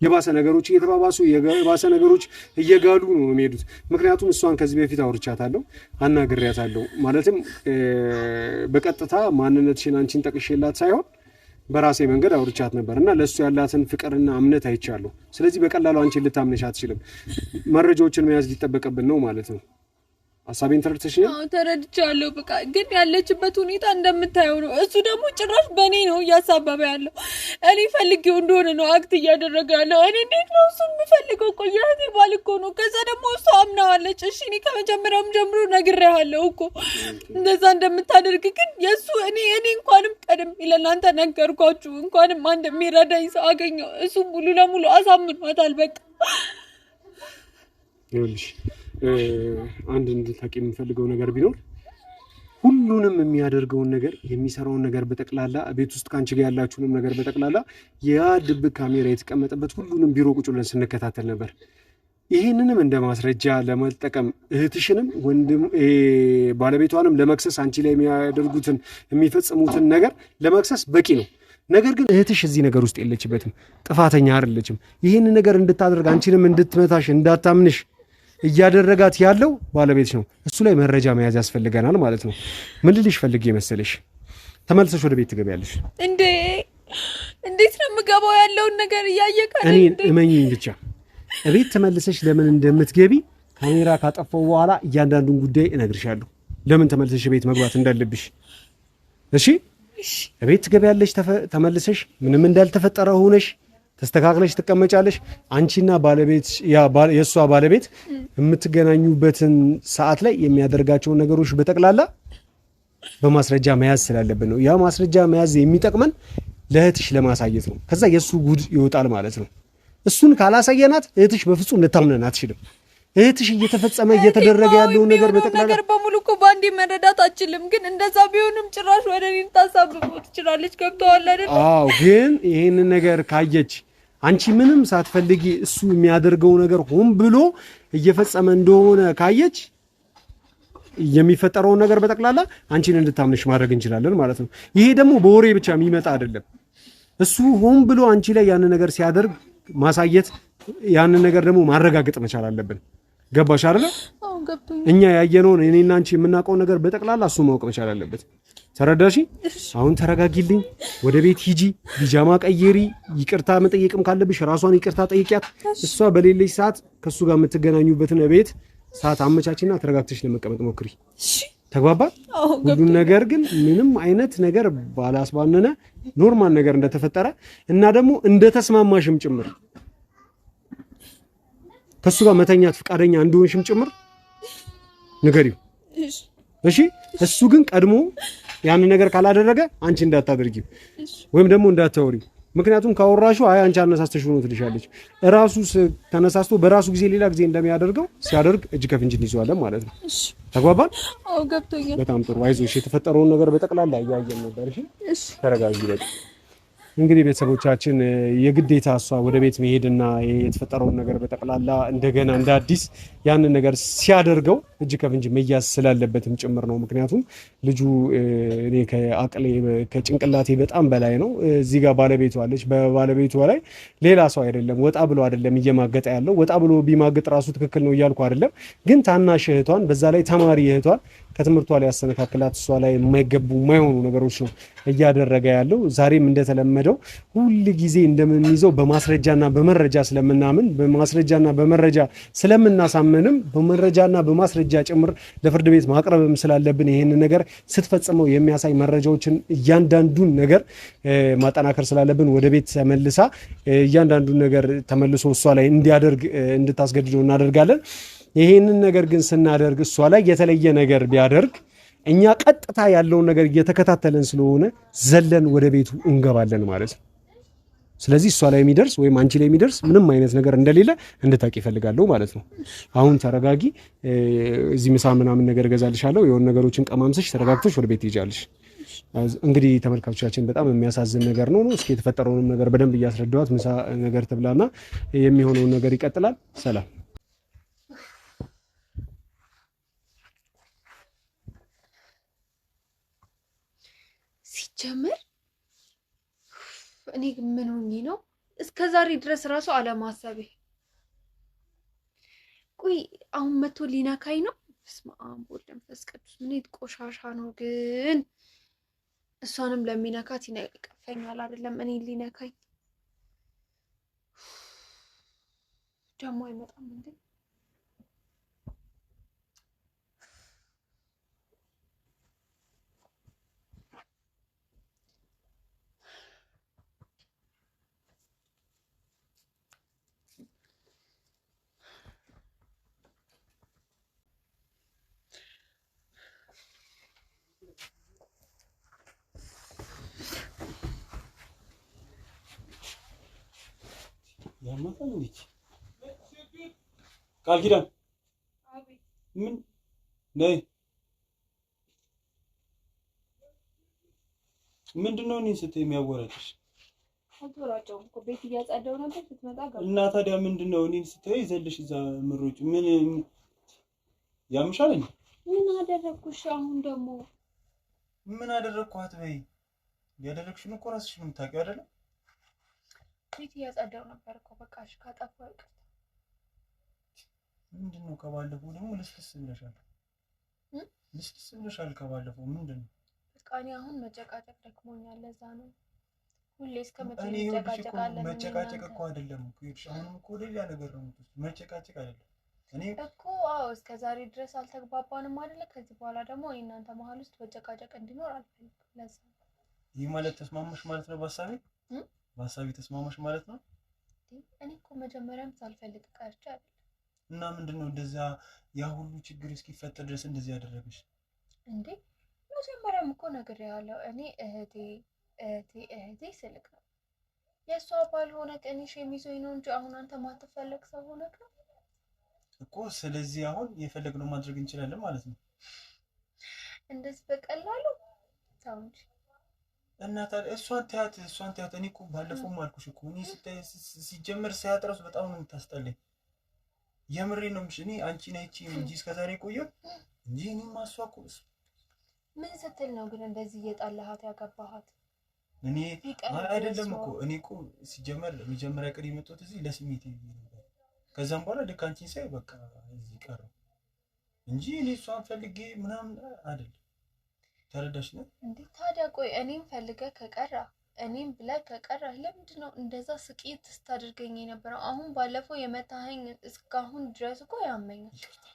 የባሰ ነገሮች እየተባባሱ የባሰ ነገሮች እየጋሉ ነው የሚሄዱት ምክንያቱም እሷን ከዚህ በፊት አውርቻታለሁ አናግሬያታለሁ ማለትም በቀጥታ ማንነትሽን አንቺን ጠቅሼላት ሳይሆን በራሴ መንገድ አውርቻት ነበርና ለሱ ያላትን ፍቅርና እምነት አይቻለሁ ስለዚህ በቀላሉ አንቺን ልታምነሽ አትችልም መረጃዎችን መያዝ ሊጠበቅብን ነው ማለት ነው ሐሳቤን ተረድተሽኝ አዎ ተረድቻለሁ በቃ ግን ያለችበት ሁኔታ እንደምታየው ነው እሱ ደግሞ ጭራሽ በኔ ነው ያሳባበ ያለው እኔ ፈልጌው እንደሆነ ነው አክት እያደረገ ያለው እኔ እንዴት ነው እሱ የምፈልገው ቆያቴ ባልኮ ነው ከዛ ደግሞ እሱ አምናዋለች እሺ እኔ ከመጀመሪያውም ጀምሮ ነግሬሃለሁ እኮ እንደዛ እንደምታደርግ ግን የሱ እኔ እንኳንም ቀደም ለእናንተ ነገርኳችሁ እንኳንም አንድ የሚረዳኝ ሰው አገኘው እሱ ሙሉ ለሙሉ አሳምኗታል በቃ ይኸውልሽ አንድ እንድታቂ የምፈልገው ነገር ቢኖር ሁሉንም የሚያደርገውን ነገር የሚሰራውን ነገር በጠቅላላ ቤት ውስጥ ካንቺ ጋር ያላችሁንም ነገር በጠቅላላ ያ ድብቅ ካሜራ የተቀመጠበት ሁሉንም ቢሮ ቁጭ ብለን ስንከታተል ነበር ይሄንንም እንደ ማስረጃ ለመጠቀም እህትሽንም ወንድም ባለቤቷንም ለመክሰስ አንቺ ላይ የሚያደርጉትን የሚፈጽሙትን ነገር ለመክሰስ በቂ ነው ነገር ግን እህትሽ እዚህ ነገር ውስጥ የለችበትም ጥፋተኛ አይደለችም ይሄን ነገር እንድታደርግ አንቺንም እንድትመታሽ እንዳታምንሽ እያደረጋት ያለው ባለቤትሽ ነው እሱ ላይ መረጃ መያዝ ያስፈልገናል ማለት ነው ምን ልልሽ ፈልጌ መሰለሽ ተመልሰሽ ወደ ቤት ትገቢያለሽ እንዴት ነው የምገባው ያለውን ነገር እያየካለ እኔ እመኚኝ ብቻ እቤት ተመልሰሽ ለምን እንደምትገቢ ካሜራ ካጠፋው በኋላ እያንዳንዱን ጉዳይ እነግርሻለሁ ለምን ተመልሰሽ ቤት መግባት እንዳለብሽ እሺ እቤት ትገቢያለሽ ተመልሰሽ ምንም እንዳልተፈጠረ ሆነሽ ተስተካክለሽ ተቀመጫለሽ አንቺና ባለቤት የሷ ባለቤት የምትገናኙበትን ሰዓት ላይ የሚያደርጋቸው ነገሮች በጠቅላላ በማስረጃ መያዝ ስላለብን ነው ያ ማስረጃ መያዝ የሚጠቅመን ለእህትሽ ለማሳየት ነው ከዛ የሱ ጉድ ይወጣል ማለት ነው እሱን ካላሳየናት እህትሽ በፍጹም ልታምነን አትችልም እህትሽ እየተፈጸመ እየተደረገ ያለው ነገር በጠቅላላ ነገር በሙሉ እኮ ባንዴ መረዳት አችልም ግን እንደዛ ቢሆንም ጭራሽ ወደ እኔ ታሳብቦ ትችላለች ገብተዋል አይደል አዎ ግን ይሄን ነገር ካየች አንቺ ምንም ሳትፈልጊ እሱ የሚያደርገው ነገር ሆን ብሎ እየፈጸመ እንደሆነ ካየች የሚፈጠረው ነገር በጠቅላላ አንቺን እንድታምንሽ ማድረግ እንችላለን ማለት ነው ይሄ ደግሞ በወሬ ብቻ የሚመጣ አይደለም እሱ ሆን ብሎ አንቺ ላይ ያን ነገር ሲያደርግ ማሳየት ያን ነገር ደግሞ ማረጋገጥ መቻል አለብን ገባሽ አይደል አዎ ገብቶኝ እኛ ያየነውን እኔና አንቺ የምናውቀው ነገር በጠቅላላ እሱ ማወቅ መቻል አለበት ተረዳሽ አሁን ተረጋጊልኝ ወደ ቤት ሂጂ ቢጃማ ቀይሪ ይቅርታ መጠየቅም ካለብሽ ራሷን ይቅርታ ጠይቂያት እሷ በሌለሽ ሰዓት ከሱ ጋር የምትገናኙበትን ቤት ሰዓት አመቻችና ተረጋግተሽ ለመቀመጥ ሞክሪ እሺ ተግባባ ሁሉ ነገር ግን ምንም አይነት ነገር ባላስባነነ ኖርማል ነገር እንደተፈጠረ እና ደግሞ እንደተስማማሽም ጭምር ከሱ ጋር መተኛት ፍቃደኛ እንደሆንሽም ጭምር ንገሪው እሺ እሱ ግን ቀድሞ ያን ነገር ካላደረገ አንቺ እንዳታደርጊው ወይም ደግሞ እንዳታወሪ ምክንያቱም ካወራሹ አይ አንቺ አነሳስተሽ ሆኖ ትልሻለች ራሱ ተነሳስቶ በራሱ ጊዜ ሌላ ጊዜ እንደሚያደርገው ሲያደርግ እጅ ከፍንጅ ይዟል ማለት ነው እሺ ተግባባን አዎ ገብቶኛል በጣም ጥሩ አይዞሽ የተፈጠረውን ነገር በጠቅላላ ያያየን ነበር እሺ ተረጋጊ በቃ እንግዲህ ቤተሰቦቻችን የግዴታ እሷ ወደ ቤት መሄድና የተፈጠረውን ነገር በጠቅላላ እንደገና እንደ አዲስ ያንን ነገር ሲያደርገው እጅ ከፍንጅ መያዝ ስላለበትም ጭምር ነው። ምክንያቱም ልጁ እኔ ከአቅሌ ከጭንቅላቴ በጣም በላይ ነው። እዚህ ጋር ባለቤቷ አለች። በባለቤቷ ላይ ሌላ ሰው አይደለም፣ ወጣ ብሎ አይደለም እየማገጠ ያለው። ወጣ ብሎ ቢማግጥ ራሱ ትክክል ነው እያልኩ አይደለም፣ ግን ታናሽ እህቷን በዛ ላይ ተማሪ እህቷን ከትምህርቷ ላይ ያሰነካክላት እሷ ላይ የማይገቡ የማይሆኑ ነገሮች ነው እያደረገ ያለው። ዛሬም እንደተለመደው ሁል ጊዜ እንደምንይዘው በማስረጃና በመረጃ ስለምናምን በማስረጃና በመረጃ ስለምናሳምንም በመረጃና በማስረጃ ጭምር ለፍርድ ቤት ማቅረብም ስላለብን ይሄን ነገር ስትፈጽመው የሚያሳይ መረጃዎችን እያንዳንዱን ነገር ማጠናከር ስላለብን ወደ ቤት ተመልሳ እያንዳንዱን ነገር ተመልሶ እሷ ላይ እንዲያደርግ እንድታስገድደው እናደርጋለን። ይሄንን ነገር ግን ስናደርግ እሷ ላይ የተለየ ነገር ቢያደርግ እኛ ቀጥታ ያለውን ነገር እየተከታተለን ስለሆነ ዘለን ወደ ቤቱ እንገባለን ማለት ነው። ስለዚህ እሷ ላይ የሚደርስ ወይም አንቺ ላይ የሚደርስ ምንም አይነት ነገር እንደሌለ እንድታቂ ይፈልጋለሁ ማለት ነው። አሁን ተረጋጊ። እዚህ ምሳ ምናምን ነገር እገዛልሻለሁ። የሆነ ነገሮችን ቀማምሰሽ ተረጋግተሽ ወደ ቤት ትሄጃለሽ። እንግዲህ ተመልካቾቻችን በጣም የሚያሳዝን ነገር ነው። እስኪ የተፈጠረውን ነገር በደንብ እያስረዳኋት ምሳ ነገር ትብላና የሚሆነውን ነገር ይቀጥላል። ሰላም። ሲጀምር እኔ ምን ሆኜ ነው እስከ ዛሬ ድረስ ራሱ አለማሰቤ? ቆይ አሁን መቶ ሊነካኝ ነው? በስመ አብ ወወልድ ወመንፈስ ቅዱስ። ምን ቆሻሻ ነው ግን! እሷንም ለሚነካት ይነቀፈኛል አይደለም እኔ ሊነካኝ ደግሞ አይመጣም እንዴ? ያማታል እንዴ? ቃል ኪዳን ምን ነይ? ምንድነው እኔን ስትይ የሚያወራጭሽ? አልተወራጨውም እኮ ቤት እያጸዳሁ ነበር ስትመጣ ጋር እና ታዲያ ምንድነው እኔን ስትይ ይዘልሽ እዛ ምሮጭ? ምን ያምሻል እንዴ? ምን አደረኩሽ? አሁን ደግሞ ምን አደረኳት በይ? ያደረግሽን እኮ ራስሽ ነው የምታውቂው አይደለ? ቤት እያጸዳሁ ነበር እኮ በቃ እሺ ካጠፋሁ ይቅርታ። ምንድነው ከባለፈው ደግሞ ልስልስ ብለሻል? ልስልስ ብለሻል ከባለፈው ምንድነው? በቃ እኔ አሁን መጨቃጨቅ ደክሞኛል። ለዛ ነው ሁሌ እስከመቼ እንጨቃጨቃለን? መጨቃጨቅ እኮ አይደለም እኮ ይኸውልሽ፣ አሁንም እኮ ሌላ ነገር ነው የምትወስጂው። መጨቃጨቅ አይደለም እኔ እኮ አዎ፣ እስከ ዛሬ ድረስ አልተግባባንም አይደለ? ከዚህ በኋላ ደግሞ እናንተ መሀል ውስጥ መጨቃጨቅ እንዲኖር አልፈልግም። ለዛ ይህ ማለት ተስማማሽ ማለት ነው? በሀሳቤ ተስማማሽ ማለት ነው? እኔ እኮ መጀመሪያም ሳልፈልግ ቀርቼ አይደለም። እና ምንድነው እንደዛ ያ ሁሉ ችግር እስኪፈጠር ድረስ እንደዚህ ያደረገሽ እንዴ? መጀመሪያም እኮ ነግሬሃለሁ። እኔ እህቴ ስልክ ነው የእሷ ባልሆነ ቀን ሸሚዞኝ ነው እንጂ አሁን አንተ ማትፈለግ ሰው ሆነክ ነው እኮ። ስለዚህ አሁን የፈለግነው ማድረግ እንችላለን ማለት ነው። እንደዚህ በቀላሉ ተው እንጂ። እና ታዲያ እሷን ተያት። እኔ እኮ ባለፈውም አልኩሽ እኮ እኔ ሲጀመር ሳያጥረስ በጣም ነው የምታስጠላኝ። የምሬን ነው። እኔ አንቺን አይቼ እንጂ እስከዛሬ ቆየሁ እንጂ እኔማ እሷ እኮ ምን ስትል ነው ግን እንደዚህ እየጣላሃት ያገባሃት? እኔ አይደለም እኮ እኔ እኮ ሲጀመር መጀመሪያ ቀን የመጣሁት እዚህ ለስሜት ነበር። ከዛም በኋላ ልክ አንቺን ሳይ በቃ እዚህ ቀረሁ እንጂ እኔ እሷን ፈልጌ ምናምን አይደለም። ተረዳሽ ነው እንዴ? ታዲያ ቆይ እኔም ፈልገህ ከቀራ እኔም ብለህ ከቀራህ ለምንድን ነው እንደዛ ስቂት ስታደርገኝ የነበረው? አሁን ባለፈው የመታኸኝ እስካሁን ድረስ እኮ ያመኛል። ይቅርታ።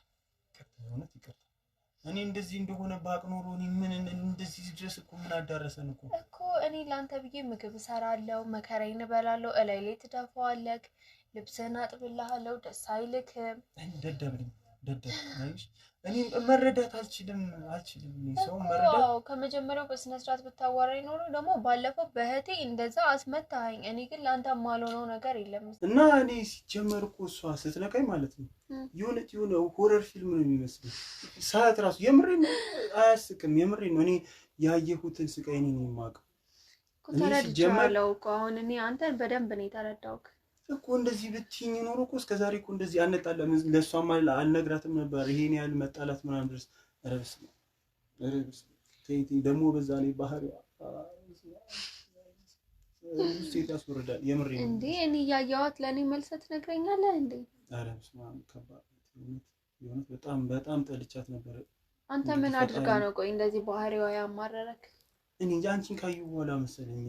እኔ እንደዚህ እንደሆነ ባቅ ኖሮ እኔ ምን እንደዚህ ድረስ እኮ ምን አዳረሰን እኮ እኔ ላንተ ብዬ ምግብ እሰራለሁ፣ መከራዬን እበላለሁ፣ እላይ ላይ ትደፋዋለህ፣ ልብስህን አጥብልሃለሁ፣ ደስ አይልክም። ደደብ አይሽ እኔ መረዳት አልችልም። ሰው መረዳት ከመጀመሪያው በስነ ስርዓት ብታዋራኝ ኖሮ ደግሞ ባለፈው በእህቴ እንደዛ አስመታኸኝ። እኔ ግን ላንተ የማልሆነው ነገር የለም እና እኔ ሲጀመር እኮ እሷ ስትነካኝ ማለት ነው የሆነ ሆረር ፊልም ነው የሚመስለው ሰዓት ራሱ። የምሬን ነው፣ አያስቅም። የምሬን ነው። እኔ ያየሁትን ስቃይ እኔ ነው የማውቀው። ተረድቻለሁ እኮ አሁን እኔ አንተን በደንብ ነው የተረዳሁት። እኮ እንደዚህ ብትይኝ ኖሮ እኮ እስከዛሬ እኮ እንደዚህ አንጣላም። ለሷም አልነግራትም ነበር ይሄን ያህል መጣላት ምናምን ድረስ። ኧረ በስመ አብ ደግሞ በዛ ላይ ባህሪዋ ሴት ያስወርዳል። የምሬ ነው እንዴ እኔ ያያዋት ለኔ መልሰት ትነግረኛለህ እንዴ? ኧረ በስመ አብ ከባድ የሆነት በጣም ጠልቻት ነበር። አንተ ምን አድርጋ ነው ቆይ እንደዚህ ባህሪዋ ያማረረክ? እኔ እንጃ አንቺን ካዩ በኋላ መሰለኝ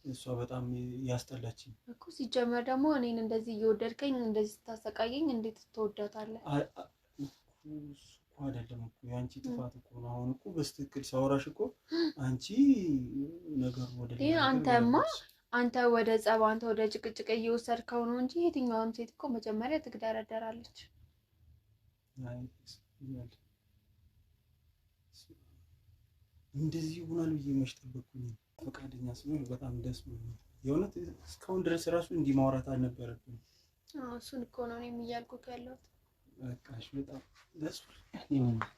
እሷ በጣም ያስጠላችኝ እኮ። ሲጀመር ደግሞ እኔን እንደዚህ እየወደድከኝ እንደዚህ ስታሰቃየኝ እንዴት ትወዳታለህ? አይደለም እኮ ያንቺ ጥፋት እኮ ነው። አሁን እኮ በስትክክል ሳወራሽ እኮ አንቺ ነገሩ ወደ አንተ ወደ ጸብ፣ አንተ ወደ ጭቅጭቅ እየወሰድከው ነው እንጂ የትኛውም ሴት እኮ መጀመሪያ ትግደረደራለች። እንደዚህ ይሆናል ብዬ መች ጠበቅኩኝ። ፈቃደኛ ስለሆነ በጣም ደስ ብሎኛል። የእውነት እስካሁን ድረስ ራሱ እንዲህ ማውራት አልነበረብኝም። እሱን እኮ ነው እኔም እያልኩት ያለሁት። በቃ እሺ በጣም ደስ ብሎኛል።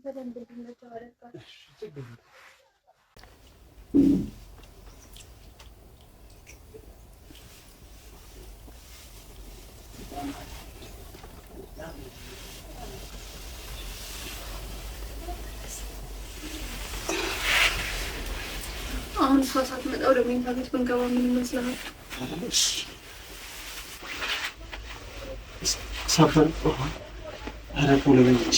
በደንብ እንድንተዋወቅ አሁን ሷሳት መጣ ወደ መኝታ ቤት ብንገባ ምን ይመስላል? ሰፈር አረቁ ለበልቺ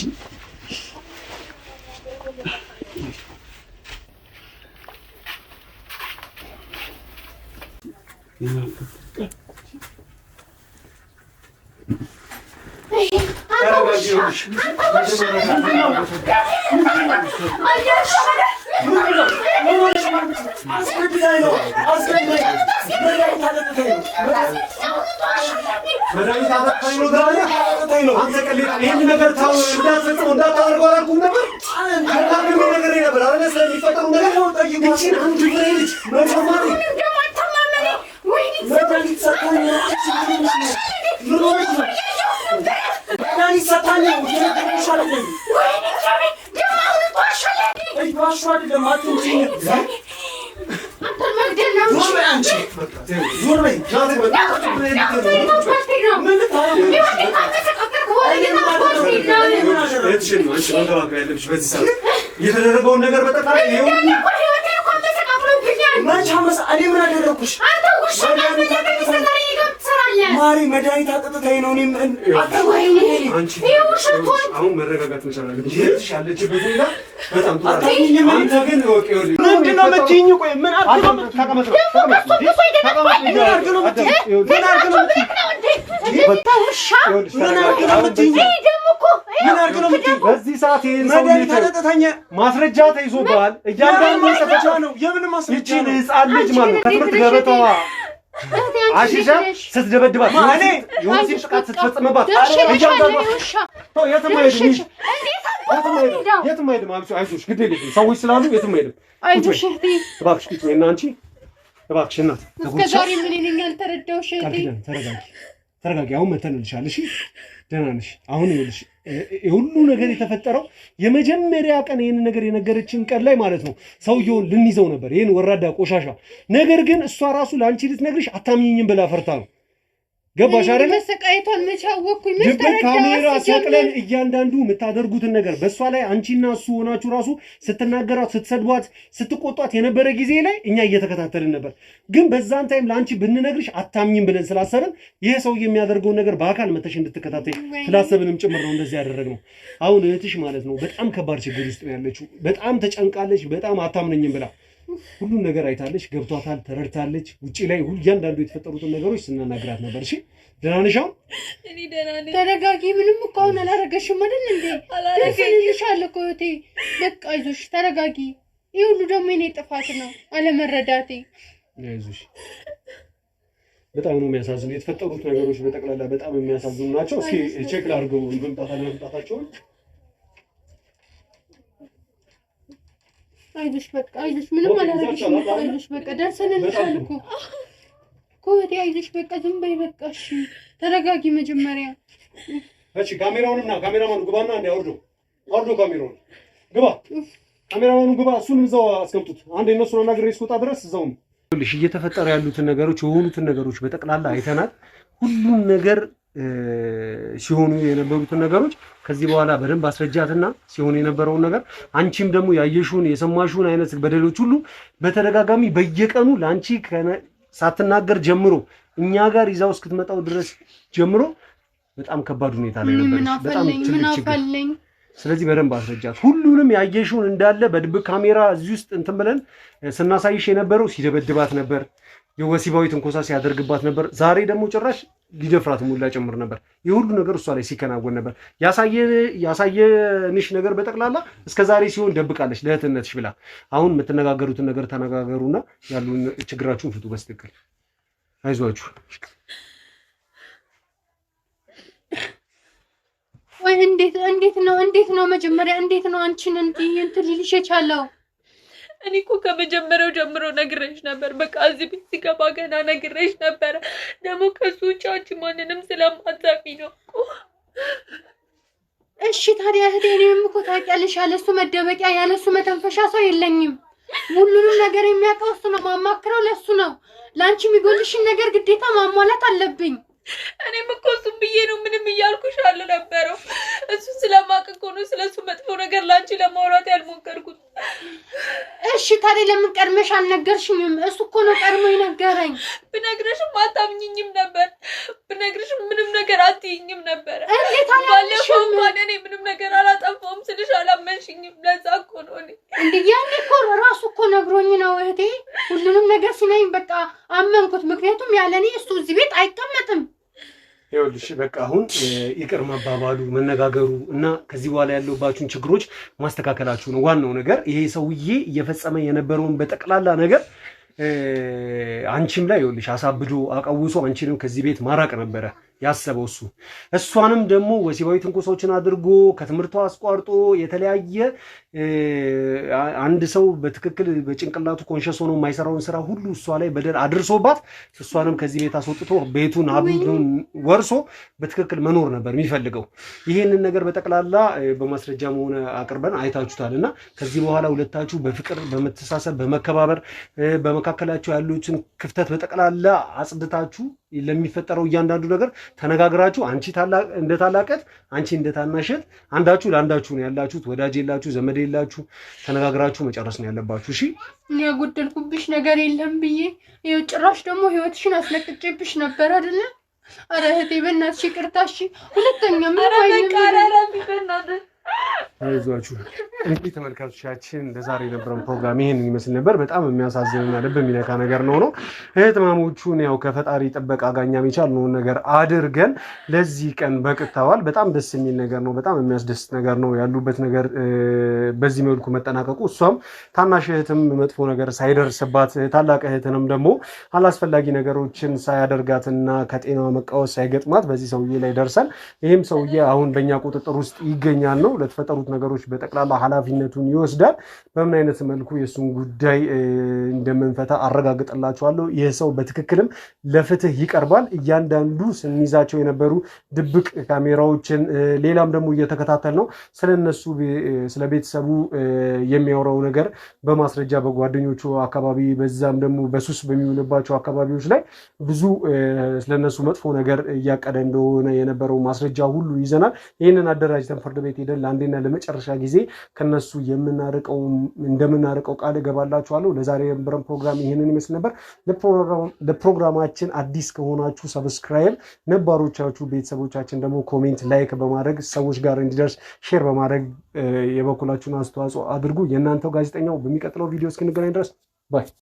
የተደረገውን ነገር በጠቃላይ ማሪ መድኃኒት አጠጥታኝ ነው። አሁን መረጋጋት መቻል አለብሽ። ያለችበት ሁኔታ በጣም አንተ ግን ምንድን ነው የምትይኝ? ቆይ ምን አድርገህ ነው በዚህ ሰዓት ይሄን ሰው ማስረጃ ተይዞብሃል። እያንዳንዱ ማስረጃ ነው። የምን ማስረጃ? ይቺን ህፃን ልጅ ማለት ነው ከትምህርት ገበታዋ አሽሻ ስትደበድባት የሆነ ጥቃት ስትፈጽምባት የትም አይሄድም። አይዞሽ ግድ የለሽም ሰዎች ስላሉ የትም አይሄድም። እባክሽ ቁጭ በይ እና አንቺ እባክሽ እናት እስከ ዛሬ ምን ይለኛል ተረዳውሽ? ተረጋጊ። አሁን መተንልሻል። እሺ ደህና ነሽ? አሁን ይኸውልሽ ሁሉ ነገር የተፈጠረው የመጀመሪያ ቀን ይሄን ነገር የነገረችን ቀን ላይ ማለት ነው ሰውየውን ልንይዘው ነበር፣ ይሄን ወራዳ ቆሻሻ። ነገር ግን እሷ ራሱ ለአንቺ ልትነግርሽ አታምኚኝም ብላ ፈርታ ነው። ገባሽ አይደል? መሰቃየቷን መቻወኩኝ ካሜራ ሰቅለን እያንዳንዱ የምታደርጉትን ነገር በእሷ ላይ አንቺና እሱ ሆናችሁ ራሱ ስትናገራት፣ ስትሰድቧት፣ ስትቆጧት የነበረ ጊዜ ላይ እኛ እየተከታተልን ነበር። ግን በዛን ታይም ለአንቺ ብንነግርሽ አታምኚም ብለን ስላሰብን ይሄ ሰው የሚያደርገውን ነገር በአካል መተሽ እንድትከታተይ ስላሰብንም ጭምር ነው እንደዚህ ያደረግነው። አሁን እህትሽ ማለት ነው በጣም ከባድ ችግር ውስጥ ነው ያለችው። በጣም ተጨንቃለች። በጣም አታምነኝም ብላ ሁሉን ነገር አይታለች፣ ገብቷታል፣ ተረድታለች። ውጪ ላይ እያንዳንዱ የተፈጠሩትን ነገሮች ስናናግራት ነበር። እሺ ደህና ነሽ? አሁን እኔ ደህና ነኝ። ተረጋጊ። ምንም እኮ አሁን አላረገሽም አይደል እንዴ? አላረገሽም እኮ እህቴ። በቃ አይዞሽ፣ ተረጋጊ። ይሄ ሁሉ ደግሞ የኔ ጥፋት ነው፣ አለመረዳቴ። አይዞሽ። በጣም ነው የሚያሳዝኑ የተፈጠሩት ነገሮች በጠቅላላ በጣም የሚያሳዝኑ ናቸው። እስኪ ቼክ ላድርገው መምጣታቸውን። አይዞሽ በቃ አይዞሽ፣ ምንም አላረገሽም። አይዞሽ በቃ ደርሰንልሻል እኮ እህቴ። አይዞሽ በቃ ዝም በይ በቃ። እሺ ተረጋጊ መጀመሪያ። እሺ ካሜራማን ግባና እንደ አውርዶ ካሜራውን ግባ ካሜራማኑ ግባ። እሱንም እዛው አስቀምጡት። አንድ እነሱ ነው ነገር እስከወጣ ድረስ እዛው ነው። ልሽ እየተፈጠረ ያሉትን ነገሮች የሆኑትን ነገሮች በጠቅላላ አይተናል። ሁሉም ነገር ሲሆኑ የነበሩትን ነገሮች ከዚህ በኋላ በደንብ አስረጃትና ሲሆን የነበረውን ነገር አንቺም ደግሞ ያየሽውን የሰማሽውን አይነት በደሎች ሁሉ በተደጋጋሚ በየቀኑ ላንቺ ሳትናገር ጀምሮ እኛ ጋር ይዛው እስክትመጣው ድረስ ጀምሮ በጣም ከባድ ሁኔታ ላይ ነበር። በጣም ምናፈልኝ። ስለዚህ በደንብ አስረጃት። ሁሉንም ያየሽውን እንዳለ በድብቅ ካሜራ እዚህ ውስጥ እንትን ብለን ስናሳይሽ የነበረው ሲደበድባት ነበር፣ የወሲባዊ ትንኮሳ ሲያደርግባት ነበር። ዛሬ ደግሞ ጭራሽ ሊደፍራት ሙላ ጨምር ነበር። የሁሉ ነገር እሷ ላይ ሲከናወን ነበር። ያሳየንሽ ነገር በጠቅላላ እስከ ዛሬ ሲሆን ደብቃለች ለእህትነትሽ ብላ። አሁን የምትነጋገሩትን ነገር ተነጋገሩና ያሉን ችግራችሁን ፍቱ በስትክክል። አይዟችሁ። ወይ እንዴት ነው መጀመሪያ እንዴት ነው አንቺን እንትን ሊልሽ የቻለው? እኔ እኮ ከመጀመሪያው ጀምሮ ነግሬሽ ነበር። በቃ እዚህ ቤት ሲገባ ገና ነግሬሽ ነበር። ደግሞ ከሱ ውጭ አንቺ ማንንም ስለማታውቂ ነው እኮ። እሺ ታዲያ እህቴ፣ እኔም እኮ ታውቂያለሽ፣ ያለሱ መደበቂያ ያለሱ መተንፈሻ ሰው የለኝም። ሁሉንም ነገር የሚያውቀው እሱ ነው። ማማክረው ለሱ ነው። ለአንቺ የሚጎልሽን ነገር ግዴታ ማሟላት አለብኝ። እኔም እኮ እሱም ብዬ ነው ምንም እያልኩሽ አልነበረው። እሱ ስለማውቅ እኮ ነው ስለሱ መጥፎ ነገር ላንቺ ለማውራት ያልሞከርኩት። እሺ ታዲያ ለምን ቀድመሽ አልነገርሽኝም? እሱ እኮ ነው ቀድሞ የነገረኝ። ብነግርሽም አታምኚኝም ነበር። ብነግርሽም ምንም ነገር አትይኝም ነበር። እንዴት ባለፈው እንኳን እኔ ምንም ነገር አላጠፋሁም ስልሽ አላመንሽኝም። ለዛ እኮ ነው እኔ እንዴ ያኔ እኮ ራሱ እኮ ነግሮኝ ነው እህቴ። ሁሉንም ነገር ሲነኝ በቃ አመንኩት። ምክንያቱም ያለኔ እሱ እዚህ ቤት አይቀመጥም። ይኸውልሽ በቃ አሁን ይቅር መባባሉ መነጋገሩ እና ከዚህ በኋላ ያለባችሁን ችግሮች ማስተካከላችሁ ነው ዋናው ነገር። ይሄ ሰውዬ እየፈጸመ የነበረውን በጠቅላላ ነገር አንቺም ላይ ይኸውልሽ አሳብዶ አቀውሶ አንቺንም ከዚህ ቤት ማራቅ ነበረ ያሰበው እሱ። እሷንም ደግሞ ወሲባዊ ትንኮሳዎችን አድርጎ ከትምህርቷ አስቋርጦ የተለያየ አንድ ሰው በትክክል በጭንቅላቱ ኮንሸስ ሆኖ የማይሰራውን ስራ ሁሉ እሷ ላይ በደል አድርሶባት እሷንም ከዚህ ቤት አስወጥቶ ቤቱን አብዱን ወርሶ በትክክል መኖር ነበር የሚፈልገው። ይህንን ነገር በጠቅላላ በማስረጃ መሆነ አቅርበን አይታችሁታል። እና ከዚህ በኋላ ሁለታችሁ በፍቅር በመተሳሰብ በመከባበር በመካከላቸው ያሉትን ክፍተት በጠቅላላ አጽድታችሁ ለሚፈጠረው እያንዳንዱ ነገር ተነጋግራችሁ አንቺ እንደ ታላቀት አንቺ እንደ ታናሸት አንዳችሁ ለአንዳችሁ ነው ያላችሁት። ወዳጅ የላችሁ ዘመድ የላችሁ። ተነጋግራችሁ መጨረስ ነው ያለባችሁ። እሺ የጎደልኩብሽ ነገር የለም ብዬ ይኸው ጭራሽ ደግሞ ህይወትሽን አስለቅቄብሽ ነበር አይደለ? ኧረ እህቴ በእናትሽ ይቅርታ እሺ። ሁለተኛ ምን አይዟችሁ። እንግዲህ ተመልካቾቻችን ለዛሬ የነበረን ፕሮግራም ይሄንን ይመስል ነበር። በጣም የሚያሳዝንና ልብ የሚነካ ነገር ነው። እህትማማቾቹን ያው ከፈጣሪ ጥበቃ ጋኛ የሚቻልነውን ነገር አድርገን ለዚህ ቀን በቅተዋል። በጣም ደስ የሚል ነገር ነው። በጣም የሚያስደስት ነገር ነው ያሉበት ነገር በዚህ መልኩ መጠናቀቁ። እሷም ታናሽ እህትም መጥፎ ነገር ሳይደርስባት ታላቅ እህትንም ደግሞ አላስፈላጊ ነገሮችን ሳያደርጋትና ከጤናዋ መቃወስ ሳይገጥማት በዚህ ሰውዬ ላይ ደርሰን ይህም ሰውዬ አሁን በእኛ ቁጥጥር ውስጥ ይገኛል ነው። ለተፈጠሩት ነገሮች በጠቅላላ ኃላፊነቱን ይወስዳል። በምን አይነት መልኩ የእሱን ጉዳይ እንደምንፈታ አረጋግጥላችኋለሁ። ይህ ሰው በትክክልም ለፍትህ ይቀርባል። እያንዳንዱ ስንይዛቸው የነበሩ ድብቅ ካሜራዎችን ሌላም ደግሞ እየተከታተል ነው ስለነሱ ስለ ቤተሰቡ የሚያወራው ነገር በማስረጃ በጓደኞቹ አካባቢ በዛም ደግሞ በሱስ በሚውልባቸው አካባቢዎች ላይ ብዙ ስለነሱ መጥፎ ነገር እያቀደ እንደሆነ የነበረው ማስረጃ ሁሉ ይዘናል። ይህንን አደራጅተን ፍርድ ቤት ሄደን ለአንዴና ለመጨረሻ ጊዜ ከነሱ እንደምናርቀው ቃል እገባላችኋለሁ። ለዛሬ የነበረን ፕሮግራም ይህንን ይመስል ነበር። ለፕሮግራማችን አዲስ ከሆናችሁ ሰብስክራይብ፣ ነባሮቻችሁ ቤተሰቦቻችን ደግሞ ኮሜንት፣ ላይክ በማድረግ ሰዎች ጋር እንዲደርስ ሼር በማድረግ የበኩላችሁን አስተዋጽኦ አድርጉ። የእናንተው ጋዜጠኛው በሚቀጥለው ቪዲዮ እስክንገናኝ ድረስ ባይ